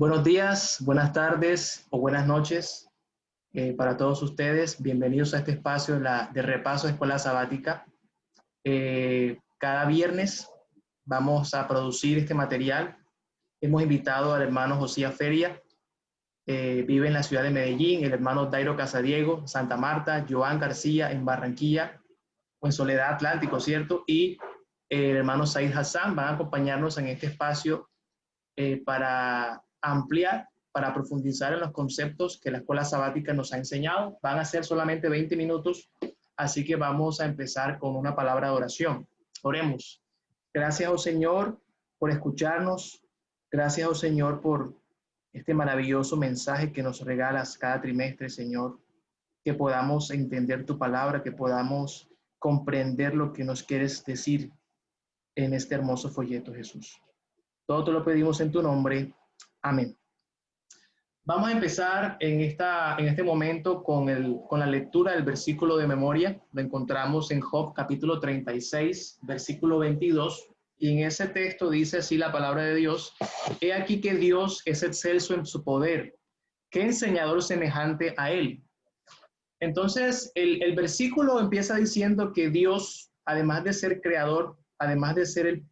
Buenos días, buenas tardes o buenas noches para todos ustedes. Bienvenidos a este espacio de repaso de Escuela Sabática. Cada viernes vamos a producir este material. Hemos invitado al hermano Josías Feria, vive en la ciudad de Medellín, el hermano Dairo Casadiego, Santa Marta, Joan García en Barranquilla o en Soledad Atlántico, ¿cierto? Y el hermano Said Hassan van a acompañarnos en este espacio para ampliar, para profundizar en los conceptos que la Escuela Sabática nos ha enseñado. Van a ser solamente 20 minutos, así que vamos a empezar con una palabra de oración. Oremos. Gracias, oh Señor, por escucharnos. Gracias, oh Señor, por este maravilloso mensaje que nos regalas cada trimestre, Señor. Que podamos entender tu palabra, que podamos comprender lo que nos quieres decir en este hermoso folleto, Jesús. Todo te lo pedimos en tu nombre. Amén. Vamos a empezar en este momento con la lectura del versículo de memoria. Lo encontramos en Job capítulo 36, versículo 22. Y en ese texto dice así la palabra de Dios: He aquí que Dios es excelso en su poder. ¿Qué enseñador semejante a él? Entonces, el versículo empieza diciendo que Dios, además de ser creador, además de ser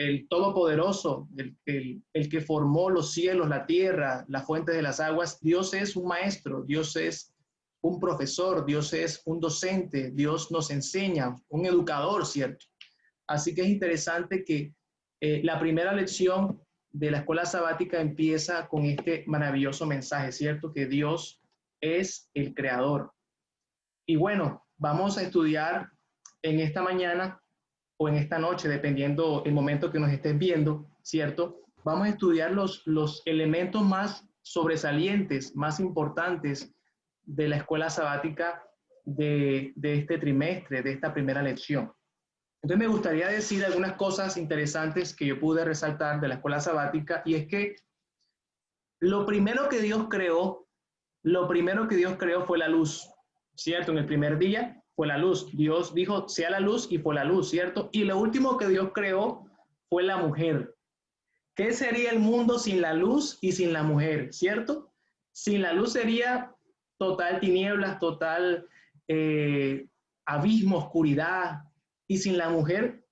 el todopoderoso, el que formó los cielos, la tierra, las fuentes de las aguas, Dios es un maestro, Dios es un profesor, Dios es un docente, Dios nos enseña, un educador, ¿cierto? Así que es interesante que la primera lección de la escuela sabática empieza con este maravilloso mensaje, ¿cierto? Que Dios es el creador. Y bueno, vamos a estudiar en esta mañana o en esta noche, dependiendo el momento que nos estés viendo, ¿cierto? Vamos a estudiar los elementos más sobresalientes, más importantes de la escuela sabática de este trimestre, de esta primera lección. Entonces me gustaría decir algunas cosas interesantes que yo pude resaltar de la escuela sabática, y es que lo primero que Dios creó fue la luz, ¿cierto? En el primer día fue la luz. Dios dijo, sea la luz, y fue la luz, ¿cierto? Y lo último que Dios creó fue la mujer. ¿Qué sería el mundo sin la luz y sin la mujer, ¿cierto? Sin la luz sería total tinieblas, total abismo, oscuridad. Y sin la mujer,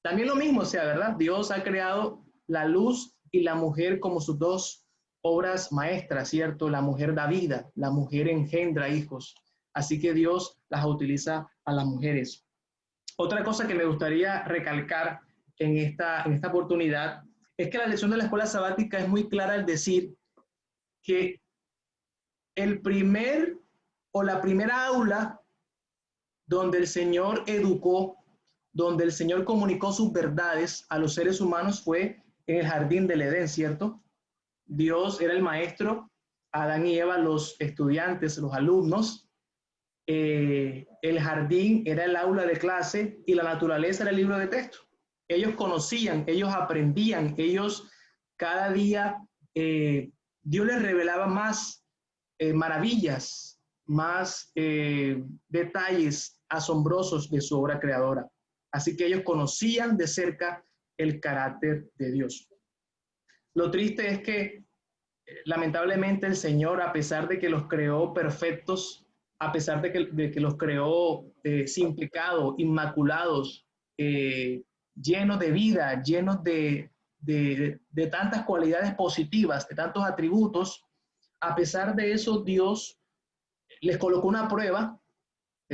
también lo mismo, o sea, ¿verdad? Dios ha creado la luz y la mujer como sus dos obras maestras, ¿cierto? La mujer da vida, la mujer engendra hijos. Así que Dios las utiliza a las mujeres. Otra cosa que me gustaría recalcar en esta oportunidad es que la lección de la escuela sabática es muy clara al decir que el primer o la primera aula donde el Señor educó, donde el Señor comunicó sus verdades a los seres humanos fue en el jardín del Edén, ¿cierto? Dios era el maestro, Adán y Eva los estudiantes, los alumnos. El jardín era el aula de clase y la naturaleza era el libro de texto. Ellos conocían, ellos aprendían, ellos cada día Dios les revelaba más maravillas, más detalles asombrosos de su obra creadora. Así que ellos conocían de cerca el carácter de Dios. Lo triste es que lamentablemente el Señor, a pesar de que los creó perfectos, a pesar de que los creó sin pecado, inmaculados, llenos de vida, llenos de tantas cualidades positivas, de tantos atributos, a pesar de eso, Dios les colocó una prueba.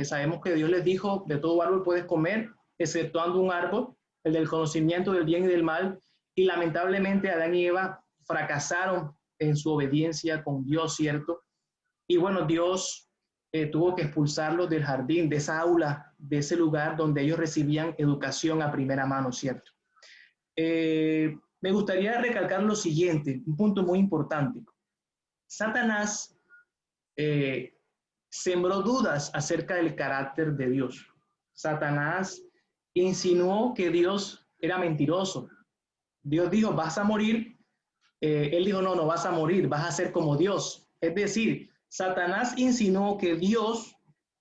Sabemos que Dios les dijo, de todo árbol puedes comer, exceptuando un árbol, el del conocimiento del bien y del mal, y lamentablemente Adán y Eva fracasaron en su obediencia con Dios, ¿cierto? Y bueno, Dios tuvo que expulsarlos del jardín, de esa aula, de ese lugar donde ellos recibían educación a primera mano, ¿cierto? Me gustaría recalcar lo siguiente, un punto muy importante. Satanás sembró dudas acerca del carácter de Dios. Satanás insinuó que Dios era mentiroso. Dios dijo, vas a morir. Él dijo, no, no vas a morir, vas a ser como Dios. Es decir, Satanás insinuó que Dios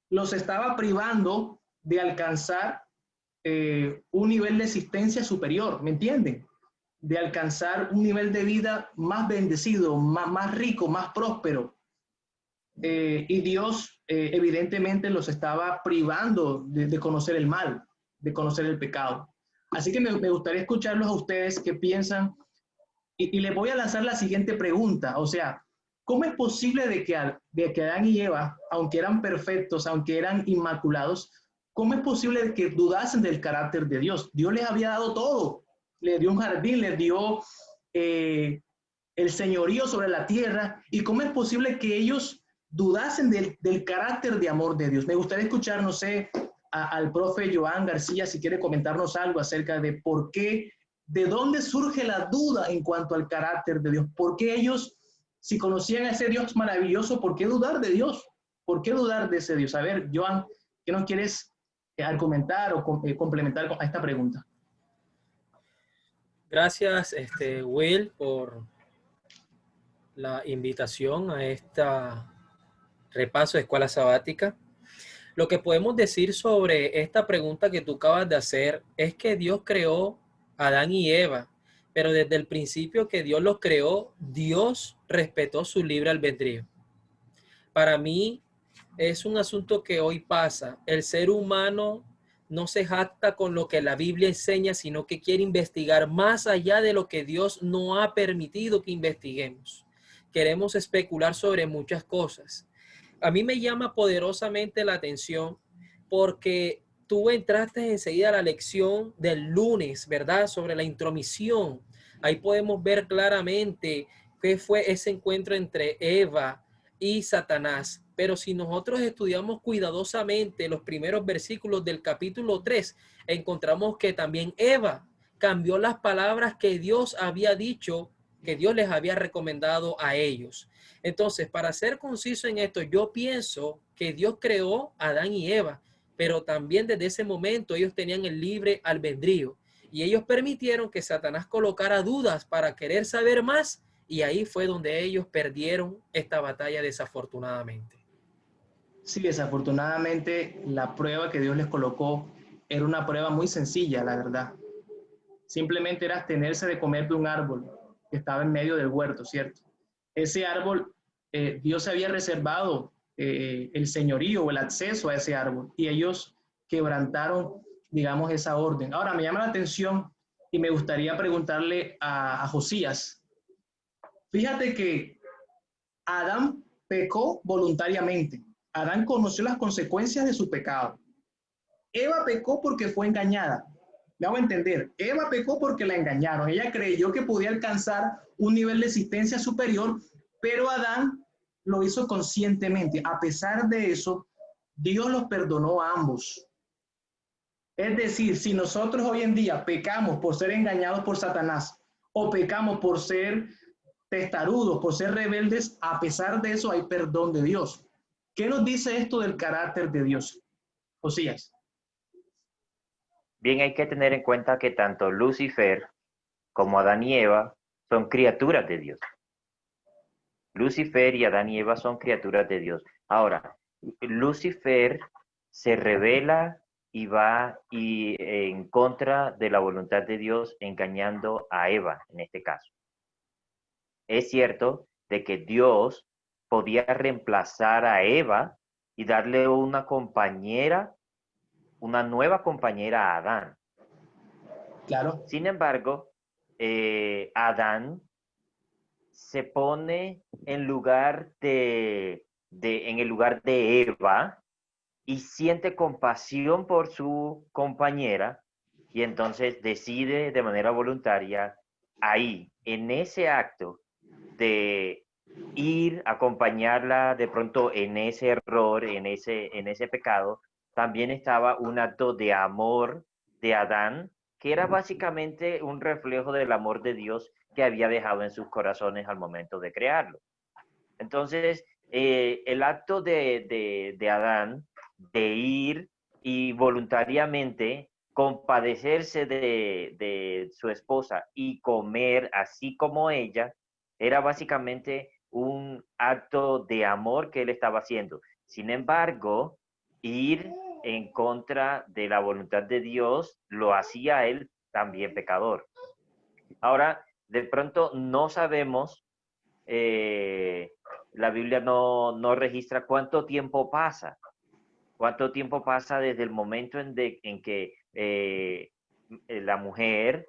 los estaba privando de alcanzar un nivel de existencia superior, ¿me entienden? de alcanzar un nivel de vida más bendecido, más rico, más próspero. Y Dios evidentemente los estaba privando de conocer el mal, de conocer el pecado. Así que me gustaría escucharlos a ustedes que piensan, y les voy a lanzar la siguiente pregunta, o sea, ¿cómo es posible de que Adán y Eva, aunque eran perfectos, aunque eran inmaculados, cómo es posible que dudasen del carácter de Dios? Dios les había dado todo, les dio un jardín, les dio el señorío sobre la tierra, y cómo es posible que ellos dudasen del carácter de amor de Dios. Me gustaría escuchar, no sé, al profe Joan García, si quiere comentarnos algo acerca de por qué, de dónde surge la duda en cuanto al carácter de Dios. ¿Por qué ellos, si conocían a ese Dios maravilloso, por qué dudar de Dios? ¿Por qué dudar de ese Dios? A ver, Joan, ¿qué nos quieres argumentar o complementar a esta pregunta? Gracias, Will, por la invitación a esta repaso de escuela sabática. Lo que podemos decir sobre esta pregunta que tú acabas de hacer es que Dios creó a Adán y Eva, pero desde el principio que Dios los creó, Dios respetó su libre albedrío. Para mí es un asunto que hoy pasa. El ser humano no se jacta con lo que la Biblia enseña, sino que quiere investigar más allá de lo que Dios no ha permitido que investiguemos. Queremos especular sobre muchas cosas. A mí me llama poderosamente la atención porque tú entraste enseguida a la lección del lunes, ¿verdad? Sobre la intromisión. Ahí podemos ver claramente qué fue ese encuentro entre Eva y Satanás. Pero si nosotros estudiamos cuidadosamente los primeros versículos del capítulo 3, encontramos que también Eva cambió las palabras que Dios había dicho, que Dios les había recomendado a ellos. Entonces, para ser conciso en esto, yo pienso que Dios creó a Adán y Eva, pero también desde ese momento ellos tenían el libre albedrío y ellos permitieron que Satanás colocara dudas para querer saber más, y ahí fue donde ellos perdieron esta batalla desafortunadamente. Sí, desafortunadamente la prueba que Dios les colocó era una prueba muy sencilla, la verdad. Simplemente era abstenerse de comer de un árbol que estaba en medio del huerto, ¿cierto? Ese árbol, Dios había reservado el señorío o el acceso a ese árbol y ellos quebrantaron, digamos, esa orden. Ahora, me llama la atención y me gustaría preguntarle a Josías. Fíjate que Adán pecó voluntariamente. Adán conoció las consecuencias de su pecado. Eva pecó porque fue engañada. Me hago entender. Eva pecó porque la engañaron. Ella creyó que podía alcanzar un nivel de existencia superior, pero Adán lo hizo conscientemente. A pesar de eso, Dios los perdonó a ambos. Es decir, si nosotros hoy en día pecamos por ser engañados por Satanás o pecamos por ser testarudos, por ser rebeldes, a pesar de eso hay perdón de Dios. ¿Qué nos dice esto del carácter de Dios? Josías. Bien, hay que tener en cuenta que tanto Lucifer como Adán y Eva son criaturas de Dios. Lucifer y Adán y Eva son criaturas de Dios. Ahora, Lucifer se revela y va en contra de la voluntad de Dios, engañando a Eva en este caso. Es cierto de que Dios podía reemplazar a Eva y darle una compañera, una nueva compañera a Adán. Claro. Sin embargo, Adán se pone en en el lugar de Eva y siente compasión por su compañera y entonces decide de manera voluntaria ahí, en ese acto de ir a acompañarla de pronto en ese error, en ese pecado, también estaba un acto de amor de Adán, que era básicamente un reflejo del amor de Dios que había dejado en sus corazones al momento de crearlo. Entonces, el acto de Adán de ir y voluntariamente compadecerse de su esposa y comer así como ella, era básicamente un acto de amor que él estaba haciendo. Sin embargo, ir en contra de la voluntad de Dios lo hacía él también pecador. Ahora, de pronto no sabemos, la Biblia no registra cuánto tiempo pasa. ¿Cuánto tiempo pasa desde el momento en que la mujer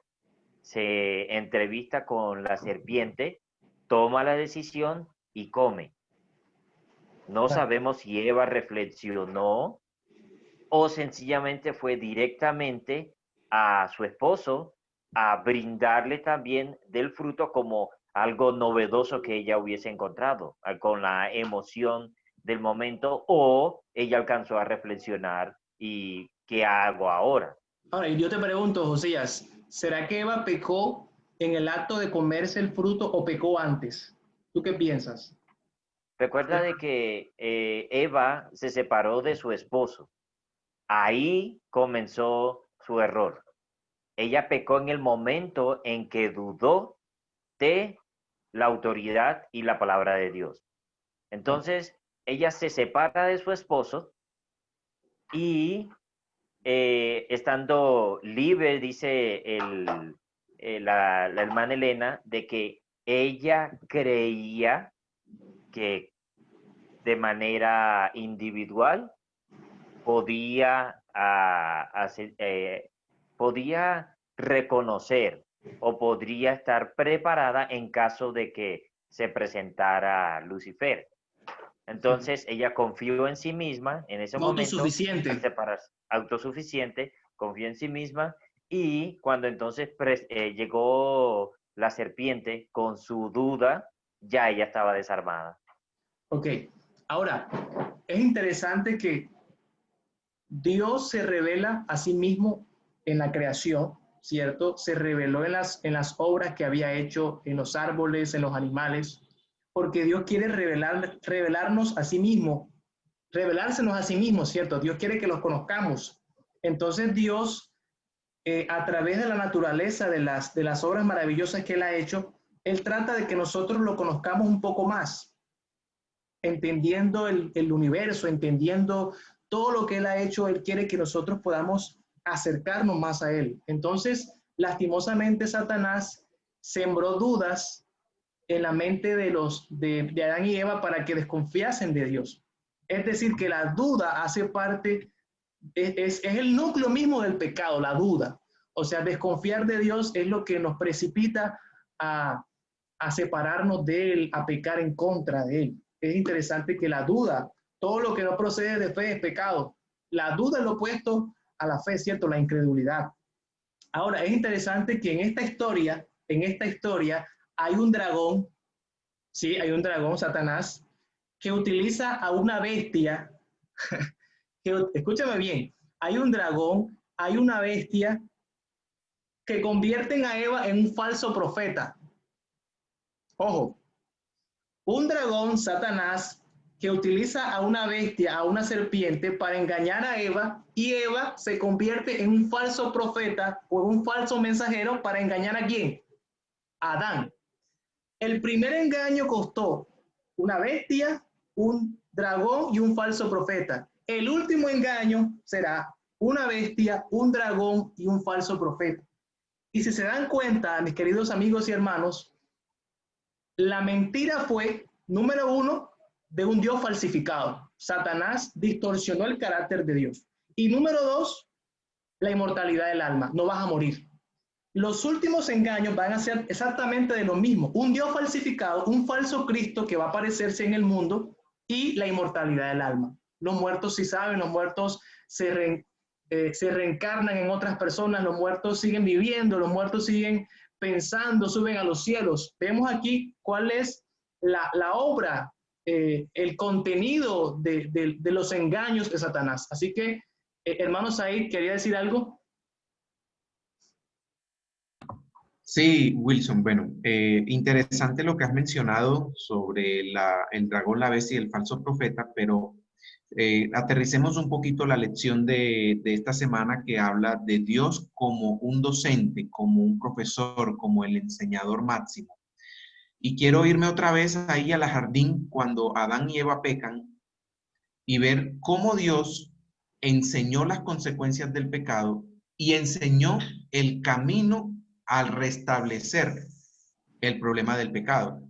se entrevista con la serpiente, toma la decisión y come? No sabemos si Eva reflexionó o sencillamente fue directamente a su esposo a brindarle también del fruto como algo novedoso que ella hubiese encontrado, con la emoción del momento, o ella alcanzó a reflexionar y ¿qué hago ahora? Ahora, y yo te pregunto, Josías, ¿será que Eva pecó en el acto de comerse el fruto o pecó antes? ¿Tú qué piensas? Recuerda de que Eva se separó de su esposo. Ahí comenzó su error. Ella pecó en el momento en que dudó de la autoridad y la palabra de Dios. Entonces, ella se separa de su esposo y estando libre, dice la hermana Elena, de que ella creía que de manera individual podía, podía reconocer o podría estar preparada en caso de que se presentara Lucifer. Entonces ella confió en sí misma en ese momento, al Autosuficiente. separarse, autosuficiente, confió en sí misma, y cuando entonces llegó la serpiente con su duda, ya ella estaba desarmada. Ok. Ahora, es interesante que Dios se revela a sí mismo en la creación, ¿cierto? Se reveló en las obras que había hecho, en los árboles, en los animales, porque Dios quiere revelarnos a sí mismo, revelársenos a sí mismo, ¿cierto? Dios quiere que los conozcamos. Entonces Dios, a través de la naturaleza, de las obras maravillosas que Él ha hecho, Él trata de que nosotros lo conozcamos un poco más, entendiendo el universo, entendiendo todo lo que Él ha hecho. Él quiere que nosotros podamos acercarnos más a Él. Entonces, lastimosamente, Satanás sembró dudas en la mente de Adán y Eva para que desconfiasen de Dios. Es decir, que la duda hace parte, es el núcleo mismo del pecado, la duda. O sea, desconfiar de Dios es lo que nos precipita a separarnos de Él, a pecar en contra de Él. Es interesante que la duda, todo lo que no procede de fe es pecado. La duda es lo opuesto a la fe, ¿cierto? La incredulidad. Ahora, es interesante que en esta historia, hay un dragón, sí, hay un dragón, Satanás, que utiliza a una bestia, que, escúchame bien, hay un dragón, hay una bestia que convierten a Eva en un falso profeta. Ojo, un dragón, Satanás, que utiliza a una bestia, a una serpiente, para engañar a Eva, y Eva se convierte en un falso profeta o en un falso mensajero para engañar a quién? A Adán. El primer engaño costó una bestia, un dragón y un falso profeta. El último engaño será una bestia, un dragón y un falso profeta. Y si se dan cuenta, mis queridos amigos y hermanos, la mentira fue, número uno, de un Dios falsificado. Satanás distorsionó el carácter de Dios. Y número dos, la inmortalidad del alma. No vas a morir. Los últimos engaños van a ser exactamente de lo mismo. Un Dios falsificado, un falso Cristo que va a aparecerse en el mundo, y la inmortalidad del alma. Los muertos sí saben, los muertos se reencarnan en otras personas, los muertos siguen viviendo, los muertos siguen pensando, suben a los cielos. Vemos aquí cuál es la obra, el contenido de los engaños de Satanás. Así que, hermanos, ahí quería decir algo. Sí, Wilson, bueno, interesante lo que has mencionado sobre el dragón, la bestia y el falso profeta, pero aterricemos un poquito la lección de esta semana, que habla de Dios como un docente, como un profesor, como el enseñador máximo. Y quiero irme otra vez ahí a la jardín cuando Adán y Eva pecan y ver cómo Dios enseñó las consecuencias del pecado y enseñó el camino al restablecer el problema del pecado.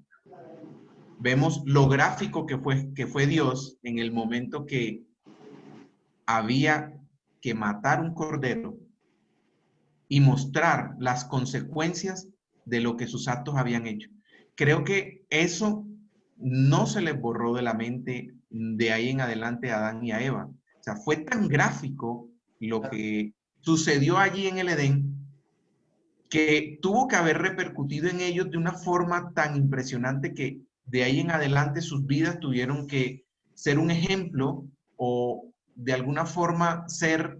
Vemos lo gráfico que fue Dios en el momento que había que matar un cordero y mostrar las consecuencias de lo que sus actos habían hecho. Creo que eso no se les borró de la mente de ahí en adelante a Adán y a Eva. O sea, fue tan gráfico lo que sucedió allí en el Edén que tuvo que haber repercutido en ellos de una forma tan impresionante que de ahí en adelante sus vidas tuvieron que ser un ejemplo o de alguna forma ser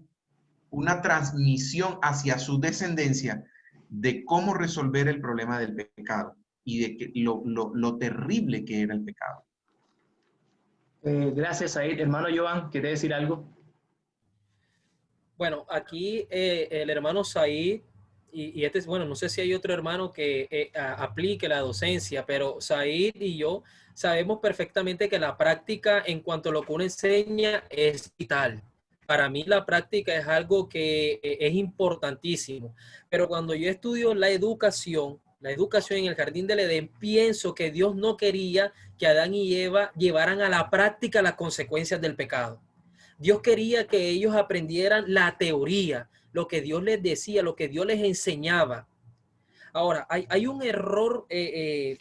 una transmisión hacia su descendencia de cómo resolver el problema del pecado y de que lo terrible que era el pecado. Gracias, Said. Hermano Joan, ¿quiere decir algo? Bueno, aquí el hermano Said, y este es, bueno, no sé si hay otro hermano que aplique la docencia, pero Said y yo sabemos perfectamente que la práctica en cuanto a lo que uno enseña es vital. Para mí la práctica es algo que es importantísimo, pero cuando yo estudio la educación en el jardín del Edén, pienso que Dios no quería que Adán y Eva llevaran a la práctica las consecuencias del pecado. Dios quería que ellos aprendieran la teoría, lo que Dios les decía, lo que Dios les enseñaba. Ahora, hay un error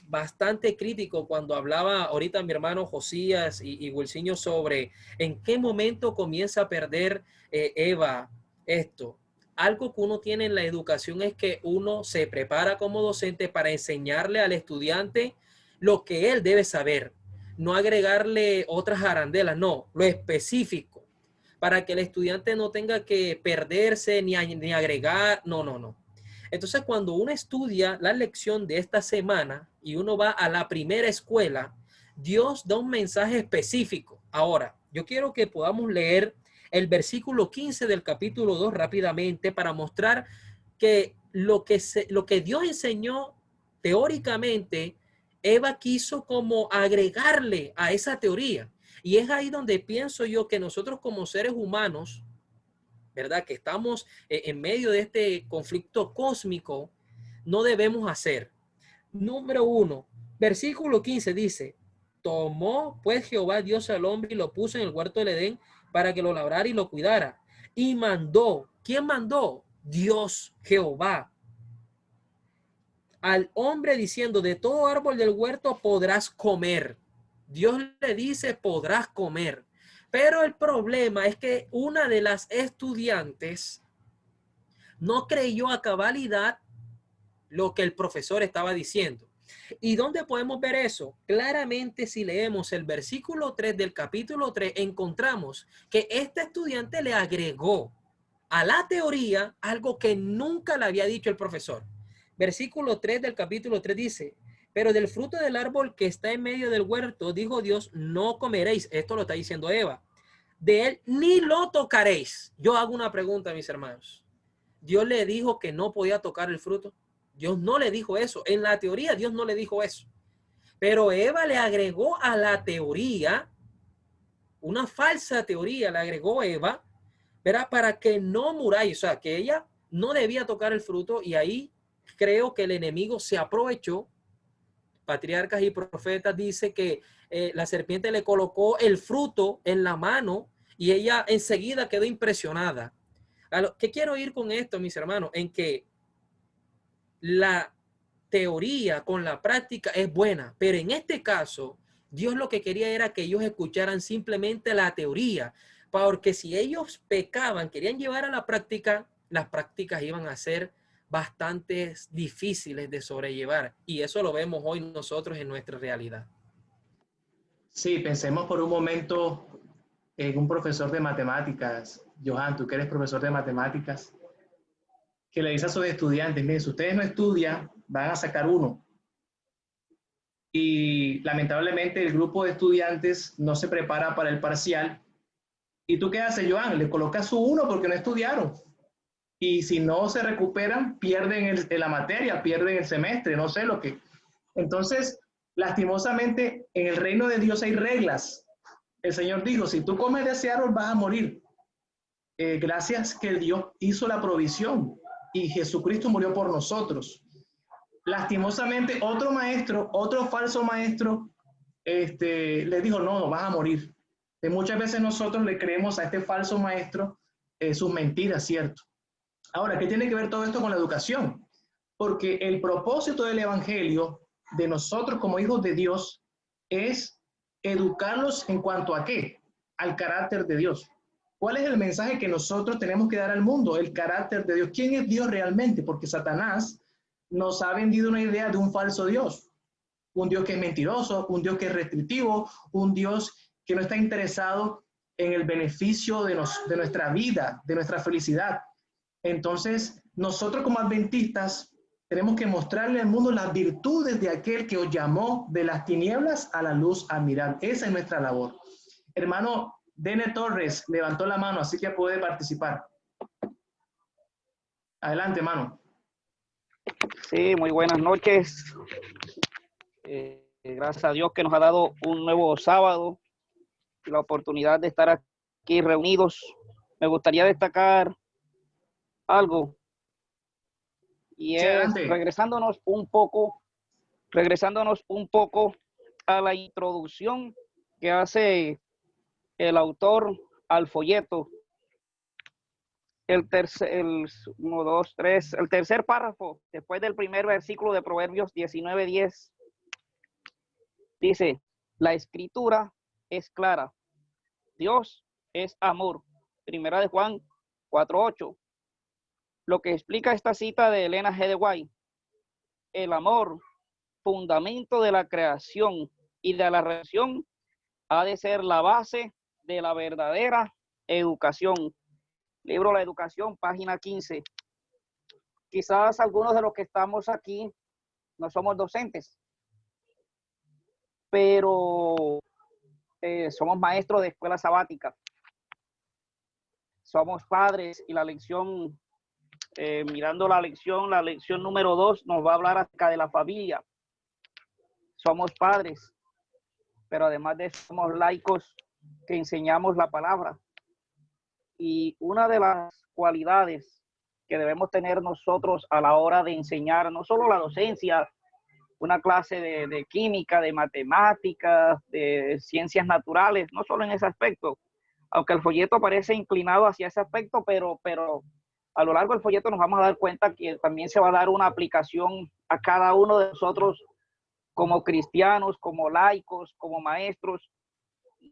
bastante crítico cuando hablaba ahorita mi hermano Josías y Wilsinho sobre en qué momento comienza a perder Eva esto. Algo que uno tiene en la educación es que uno se prepara como docente para enseñarle al estudiante lo que él debe saber, no agregarle otras arandelas, no, lo específico, para que el estudiante no tenga que perderse ni agregar, no. Entonces, cuando uno estudia la lección de esta semana y uno va a la primera escuela, Dios da un mensaje específico. Ahora, yo quiero que podamos leer el versículo 15 del capítulo 2 rápidamente para mostrar que lo que Dios enseñó teóricamente, Eva quiso como agregarle a esa teoría. Y es ahí donde pienso yo que nosotros como seres humanos, ¿verdad? Que estamos en medio de este conflicto cósmico, no debemos hacer. Número 1, versículo 15 dice, tomó pues Jehová Dios al hombre y lo puso en el huerto del Edén para que lo labrara y lo cuidara. Y mandó, ¿quién mandó? Dios, Jehová, al hombre diciendo, de todo árbol del huerto podrás comer. Dios le dice, podrás comer. Pero el problema es que una de las estudiantes no creyó a cabalidad lo que el profesor estaba diciendo. ¿Y dónde podemos ver eso? Claramente, si leemos el versículo 3 del capítulo 3, encontramos que este estudiante le agregó a la teoría algo que nunca le había dicho el profesor. Versículo 3 del capítulo 3 dice, pero del fruto del árbol que está en medio del huerto, dijo Dios, no comeréis. Esto lo está diciendo Eva. De él ni lo tocaréis. Yo hago una pregunta, mis hermanos. ¿Dios le dijo que no podía tocar el fruto? Dios no le dijo eso. En la teoría, Dios no le dijo eso. Pero Eva le agregó a la teoría, una falsa teoría le agregó Eva, ¿verdad? Para que no muráis. O sea, que ella no debía tocar el fruto y ahí creo que el enemigo se aprovechó. Patriarcas y profetas dice que la serpiente le colocó el fruto en la mano y ella enseguida quedó impresionada. ¿Qué quiero ir con esto, mis hermanos? En que la teoría con la práctica es buena, pero en este caso, Dios lo que quería era que ellos escucharan simplemente la teoría, porque si ellos pecaban, querían llevar a la práctica, las prácticas iban a ser bastante difíciles de sobrellevar. Y eso lo vemos hoy nosotros en nuestra realidad. Sí, pensemos por un momento en un profesor de matemáticas. Johan, tú que eres profesor de matemáticas, que le dice a sus estudiantes, miren, si ustedes no estudian, van a sacar 1. Y lamentablemente el grupo de estudiantes no se prepara para el parcial. ¿Y tú qué haces, Johan? Le colocas su 1 porque no estudiaron. Y si no se recuperan, pierden la materia, pierden el semestre, no sé lo que. Entonces, lastimosamente, en el reino de Dios hay reglas. El Señor dijo, si tú comes de ese árbol vas a morir. Gracias que Dios hizo la provisión y Jesucristo murió por nosotros. Lastimosamente, otro maestro, otro falso maestro, le dijo, no, no vas a morir. Y muchas veces nosotros le creemos a este falso maestro sus mentiras, ¿cierto? Ahora, ¿qué tiene que ver todo esto con la educación? Porque el propósito del evangelio de nosotros como hijos de Dios es educarlos en cuanto a qué, al carácter de Dios. ¿Cuál es el mensaje que nosotros tenemos que dar al mundo? El carácter de Dios. ¿Quién es Dios realmente? Porque Satanás nos ha vendido una idea de un falso Dios. Un Dios que es mentiroso, un Dios que es restrictivo, un Dios que no está interesado en el beneficio de nuestra vida, de nuestra felicidad. Entonces, nosotros como adventistas tenemos que mostrarle al mundo las virtudes de aquel que os llamó de las tinieblas a la luz admirable. Esa es nuestra labor. Hermano Dene Torres levantó la mano, así que puede participar. Adelante, hermano. Sí, muy buenas noches. Gracias a Dios que nos ha dado un nuevo sábado y la oportunidad de estar aquí reunidos. Me gustaría destacar algo y Sí, es adelante. regresándonos un poco a la introducción que hace el autor al folleto. El tercer párrafo, después del primer versículo de Proverbios 19:10, dice, la escritura es clara, Dios es amor. Primera de Juan 4:8. Lo que explica esta cita de Elena G. de White, el amor, fundamento de la creación y de la relación, ha de ser la base de la verdadera educación. Libro La Educación, página 15. Quizás algunos de los que estamos aquí no somos docentes, pero somos maestros de escuela sabática. Somos padres y la lección, mirando la lección número 2 nos va a hablar acerca de la familia. Somos padres, pero además de eso somos laicos que enseñamos la palabra. Y una de las cualidades que debemos tener nosotros a la hora de enseñar, no solo la docencia, una clase de química, de matemáticas, de ciencias naturales, no solo en ese aspecto, aunque el folleto parece inclinado hacia ese aspecto, pero a lo largo del folleto nos vamos a dar cuenta que también se va a dar una aplicación a cada uno de nosotros como cristianos, como laicos, como maestros.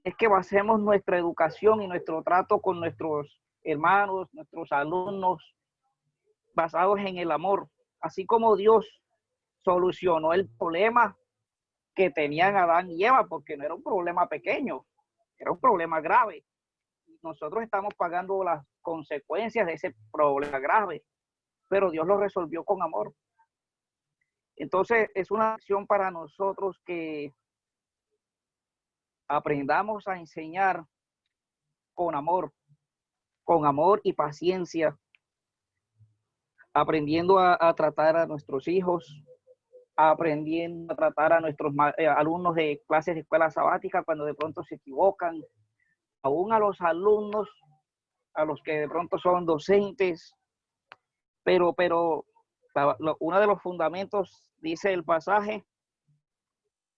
Es que basemos nuestra educación y nuestro trato con nuestros hermanos, nuestros alumnos, basados en el amor. Así como Dios solucionó el problema que tenían Adán y Eva, porque no era un problema pequeño, era un problema grave. Nosotros estamos pagando las consecuencias de ese problema grave, pero Dios lo resolvió con amor. Entonces, es una acción para nosotros que aprendamos a enseñar con amor y paciencia, aprendiendo a tratar a nuestros hijos, aprendiendo a tratar a nuestros alumnos de clases de escuela sabática cuando de pronto se equivocan, aún a los alumnos, a los que de pronto son docentes, pero uno de los fundamentos, dice el pasaje,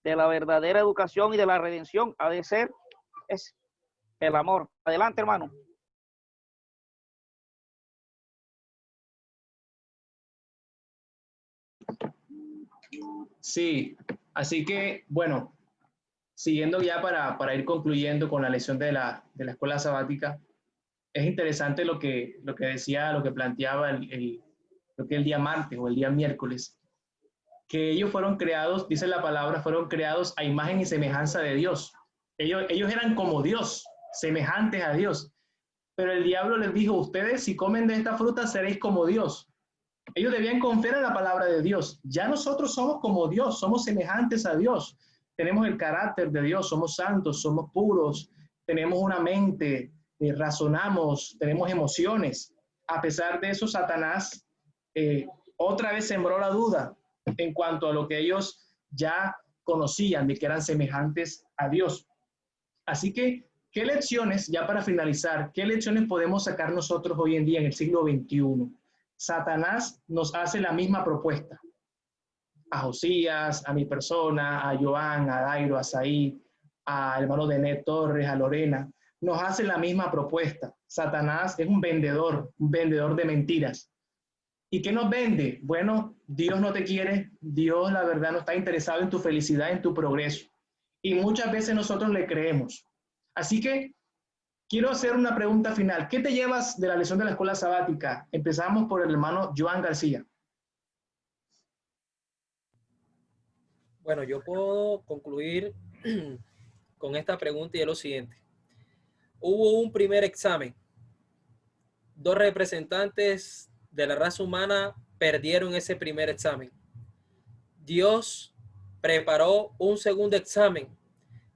de la verdadera educación y de la redención ha de ser es el amor. Adelante, hermano. Sí, así que, bueno, siguiendo ya para ir concluyendo con la lección de la escuela sabática, es interesante lo que decía, lo que planteaba lo que el día martes o el día miércoles, que ellos fueron creados, dice la palabra, fueron creados a imagen y semejanza de Dios. Ellos eran como Dios, semejantes a Dios. Pero el diablo les dijo, ustedes si comen de esta fruta seréis como Dios. Ellos debían confiar en la palabra de Dios. Ya nosotros somos como Dios, somos semejantes a Dios. Tenemos el carácter de Dios, somos santos, somos puros, tenemos una mente, razonamos, tenemos emociones. A pesar de eso, Satanás otra vez sembró la duda en cuanto a lo que ellos ya conocían, de que eran semejantes a Dios. Así que, ¿qué lecciones, ya para finalizar, qué lecciones podemos sacar nosotros hoy en día en el siglo XXI Satanás nos hace la misma propuesta. A Josías, a mi persona, a Joan, a Dairo, a Said, a hermano Denet Torres, a Lorena, nos hace la misma propuesta. Satanás es un vendedor de mentiras. ¿Y qué nos vende? Bueno, Dios no te quiere, Dios la verdad no está interesado en tu felicidad, en tu progreso. Y muchas veces nosotros le creemos. Así que quiero hacer una pregunta final. ¿Qué te llevas de la lección de la escuela sabática? Empezamos por el hermano Joan García. Bueno, yo puedo concluir con esta pregunta y es lo siguiente. Hubo un primer examen. 2 representantes de la raza humana perdieron ese primer examen. Dios preparó un segundo examen,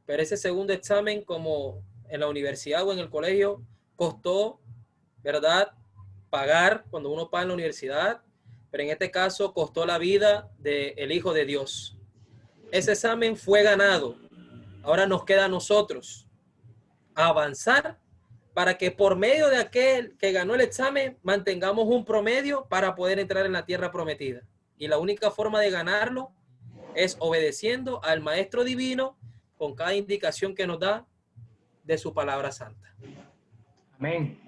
pero ese segundo examen, como en la universidad o en el colegio, costó, ¿verdad?, pagar cuando uno paga en la universidad, pero en este caso costó la vida del Hijo de Dios. Ese examen fue ganado. Ahora nos queda a nosotros avanzar para que por medio de aquel que ganó el examen mantengamos un promedio para poder entrar en la tierra prometida. Y la única forma de ganarlo es obedeciendo al Maestro Divino con cada indicación que nos da de su palabra santa. Amén.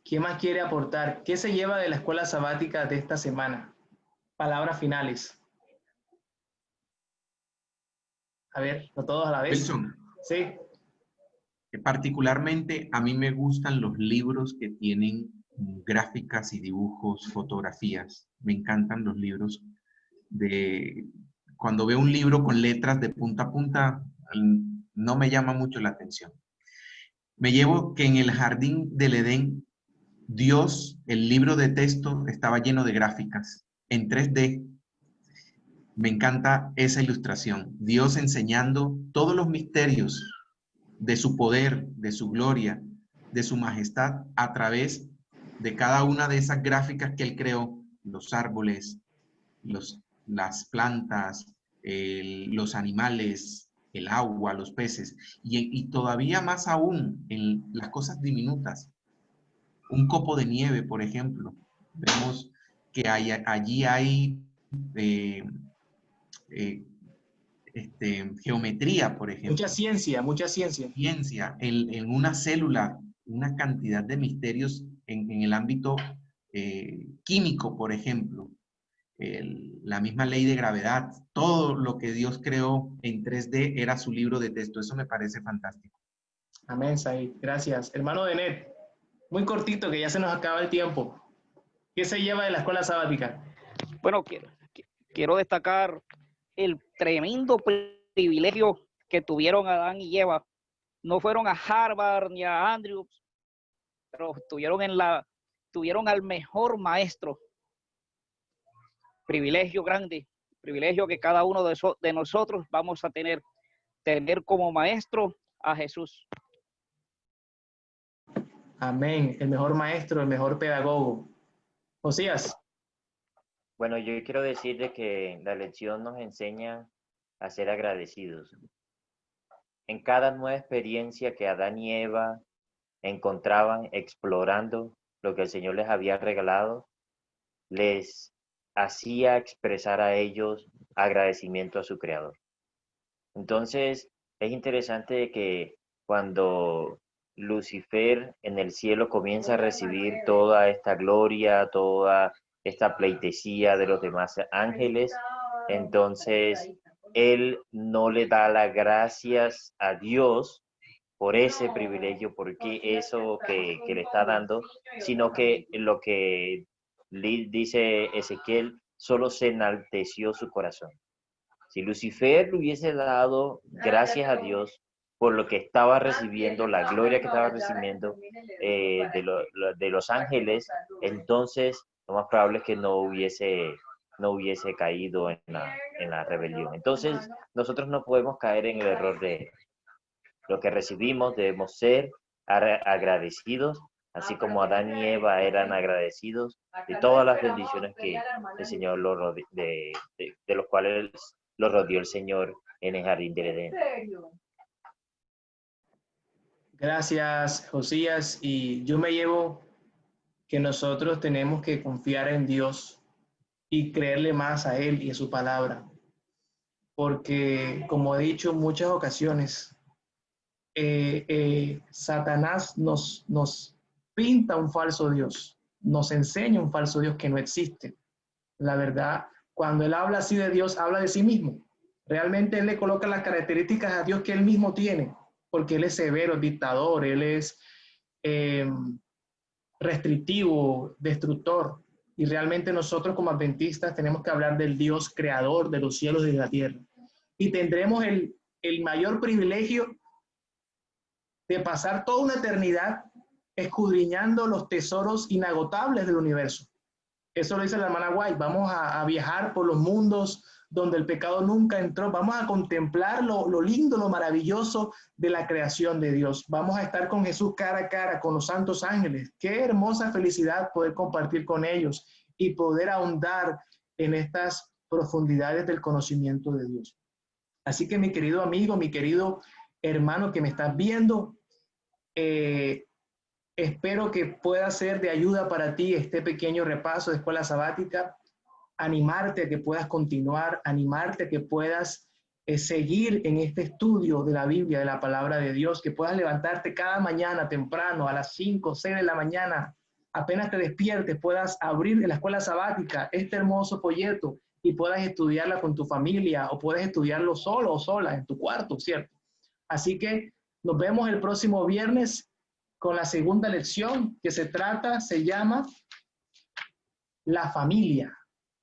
¿Quién más quiere aportar? ¿Qué se lleva de la escuela sabática de esta semana? Palabras finales. A ver, no todos a la vez. Wilson, Sí. particularmente a mí me gustan los libros que tienen gráficas y dibujos, fotografías. Me encantan los libros de... Cuando veo un libro con letras de punta a punta, no me llama mucho la atención. Me llevo que en el jardín del Edén, Dios, el libro de texto, estaba lleno de gráficas en 3D. Me encanta esa ilustración. Dios enseñando todos los misterios de su poder, de su gloria, de su majestad a través de cada una de esas gráficas que Él creó, los árboles, las plantas, los animales, el agua, los peces, y todavía más aún en las cosas diminutas. Un copo de nieve, por ejemplo. Vemos que allí hay geometría, por ejemplo. Mucha ciencia, mucha ciencia. Ciencia, en una célula, una cantidad de misterios en el ámbito químico, por ejemplo. La misma ley de gravedad, todo lo que Dios creó en 3D era su libro de texto. Eso me parece fantástico. Amén, Said. Gracias. Hermano Denet, muy cortito que ya se nos acaba el tiempo. ¿Qué se lleva de la escuela sabática? Bueno, quiero destacar el tremendo privilegio que tuvieron Adán y Eva. No fueron a Harvard ni a Andrews, pero tuvieron al mejor maestro. Privilegio grande, privilegio que cada uno de nosotros vamos a tener como maestro a Jesús. Amén. El mejor maestro, el mejor pedagogo. Josías. Bueno, yo quiero decir de que la lección nos enseña a ser agradecidos. En cada nueva experiencia que Adán y Eva encontraban explorando lo que el Señor les había regalado, les hacía expresar a ellos agradecimiento a su Creador. Entonces, es interesante que cuando Lucifer en el cielo comienza a recibir toda esta gloria, toda esta pleitesía de los demás ángeles, entonces él no le da las gracias a Dios por ese privilegio, porque eso que le está dando, sino que lo que dice Ezequiel, solo se enalteció su corazón. Si Lucifer le hubiese dado gracias a Dios por lo que estaba recibiendo, la gloria que estaba recibiendo de los ángeles, entonces lo más probable es que no hubiese caído en la rebelión. Entonces nosotros no podemos caer en el error de lo que recibimos, debemos ser agradecidos, así como Adán y Eva eran agradecidos de todas las bendiciones que el Señor de los cuales lo rodeó el Señor en el jardín del Edén. Gracias, Josías. Y yo me llevo que nosotros tenemos que confiar en Dios y creerle más a Él y a su palabra. Porque, como he dicho en muchas ocasiones, Satanás nos pinta un falso Dios, nos enseña un falso Dios que no existe. La verdad, cuando él habla así de Dios, habla de sí mismo. Realmente él le coloca las características a Dios que él mismo tiene, porque él es severo, dictador, él es restrictivo, destructor. Y realmente nosotros como adventistas tenemos que hablar del Dios creador de los cielos y de la tierra. Y tendremos el mayor privilegio de pasar toda una eternidad escudriñando los tesoros inagotables del universo. Eso lo dice la hermana White. Vamos a viajar por los mundos donde el pecado nunca entró. Vamos a contemplar lo lindo, lo maravilloso de la creación de Dios. Vamos a estar con Jesús cara a cara, con los santos ángeles. Qué hermosa felicidad poder compartir con ellos y poder ahondar en estas profundidades del conocimiento de Dios. Así que mi querido amigo, mi querido hermano que me estás viendo, espero que pueda ser de ayuda para ti este pequeño repaso de escuela sabática, animarte a que puedas continuar, animarte a que puedas seguir en este estudio de la Biblia, de la palabra de Dios, que puedas levantarte cada mañana temprano a las 5 o 6 de la mañana, apenas te despiertes, puedas abrir en la escuela sabática este hermoso folleto y puedas estudiarla con tu familia o puedes estudiarlo solo o sola en tu cuarto, ¿cierto? Así que nos vemos el próximo viernes con la segunda lección que se llama la familia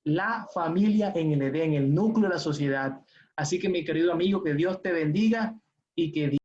en el Edén, el núcleo de la sociedad. Así que mi querido amigo, que Dios te bendiga y que